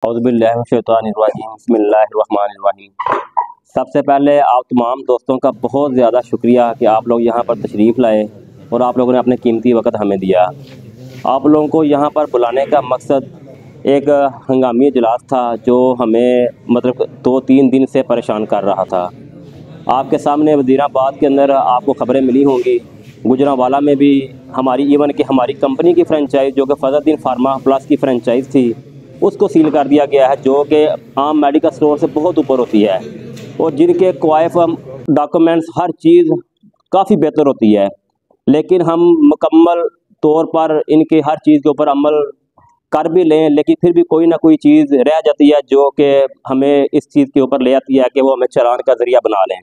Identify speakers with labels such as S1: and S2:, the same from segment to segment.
S1: औज़ुबिल्लाहिमिनश्शैतानिर्रजीम बिस्मिल्लाहिर्रहमानिर्रहीम। सबसे पहले आप तमाम दोस्तों का बहुत ज़्यादा शुक्रिया कि आप लोग यहाँ पर तशरीफ़ लाए और आप लोगों ने अपने कीमती वक़्त हमें दिया। आप लोगों को यहाँ पर बुलाने का मकसद एक हंगामी इजलास था जो हमें मतलब 2-3 दिन से परेशान कर रहा था। आपके सामने वज़ीराबाद के अंदर आपको ख़बरें मिली होंगी, गुजरांवाला में भी हमारी कंपनी की फ्रेंचाइज़ जो कि फजलुद्दीन फार्मा प्लस की फ्रेंचाइज़ थी उसको सील कर दिया गया है, जो कि आम मेडिकल स्टोर से बहुत ऊपर होती है और जिनके क्वाइफ डॉक्यूमेंट्स हर चीज़ काफ़ी बेहतर होती है, लेकिन हम मुकम्मल तौर पर इनके हर चीज़ के ऊपर अमल कर भी लें, लेकिन फिर भी कोई ना कोई चीज़ रह जाती है जो कि हमें इस चीज़ के ऊपर ले आती है कि वो हमें चालान का ज़रिया बना लें।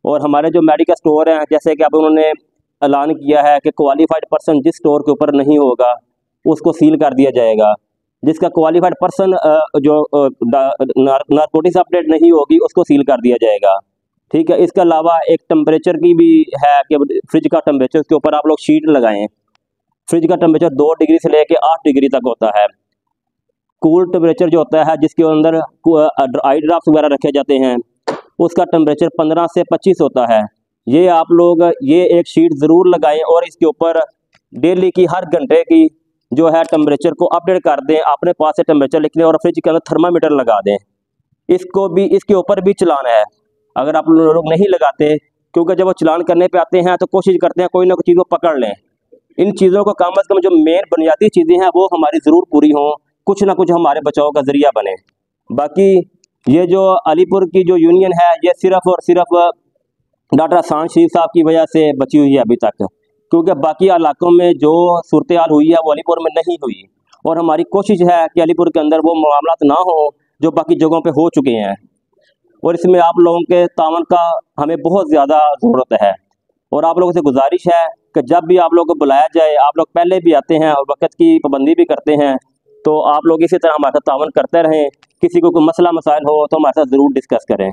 S1: और हमारे जो मेडिकल स्टोर हैं, जैसे कि अब उन्होंने ऐलान किया है कि क्वालिफाइड पर्सन जिस स्टोर के ऊपर नहीं होगा उसको सील कर दिया जाएगा। जिसका क्वालिफाइड पर्सन जो नारकोटिक्स अपडेट नहीं होगी उसको सील कर दिया जाएगा। ठीक है, इसके अलावा एक टेम्परेचर की भी है कि फ्रिज का टेम्परेचर के ऊपर आप लोग शीट लगाएं। फ्रिज का टेम्परेचर 2 डिग्री से लेकर 8 डिग्री तक होता है। कूल टेम्परेचर जो होता है जिसके अंदर आई ड्रॉप्स वगैरह रखे जाते हैं उसका टेम्परेचर 15 से 25 होता है। ये आप लोग ये एक शीट ज़रूर लगाएं और इसके ऊपर डेली की हर घंटे की जो है टेम्परेचर को अपडेट कर दें, अपने पास से टेम्परेचर लिख लें और फ्रिज के अंदर थर्मामीटर लगा दें। इसके ऊपर भी चलान है अगर आप लोग नहीं लगाते, क्योंकि जब वो चलान करने पे आते हैं तो कोशिश करते हैं कोई ना कोई चीज़ को पकड़ लें। इन चीज़ों को कम अज़ कम जो मेन बुनियादी चीज़ें हैं वो हमारी ज़रूर पूरी हों, कुछ ना कुछ हमारे बचाव का ज़रिया बने। बाकी ये जो अलीपुर की जो यूनियन है ये सिर्फ़ और सिर्फ डॉक्टर एहसान शरीफ साहब की वजह से बची हुई है अभी तक, क्योंकि बाकी इलाकों में जो सूरत हाल हुई है वो अलीपुर में नहीं हुई। और हमारी कोशिश है कि अलीपुर के अंदर वो मामलात ना हो जो बाकी जगहों पे हो चुके हैं, और इसमें आप लोगों के तावन का हमें बहुत ज़्यादा ज़रूरत है। और आप लोगों से गुजारिश है कि जब भी आप लोगों को बुलाया जाए, आप लोग पहले भी आते हैं और वक्त की पाबंदी भी करते हैं, तो आप लोग इसी तरह हमारे साथ तावन करते रहें। किसी को कोई मसला मसाइल हो तो हमारे साथ ज़रूर डिस्कस करें।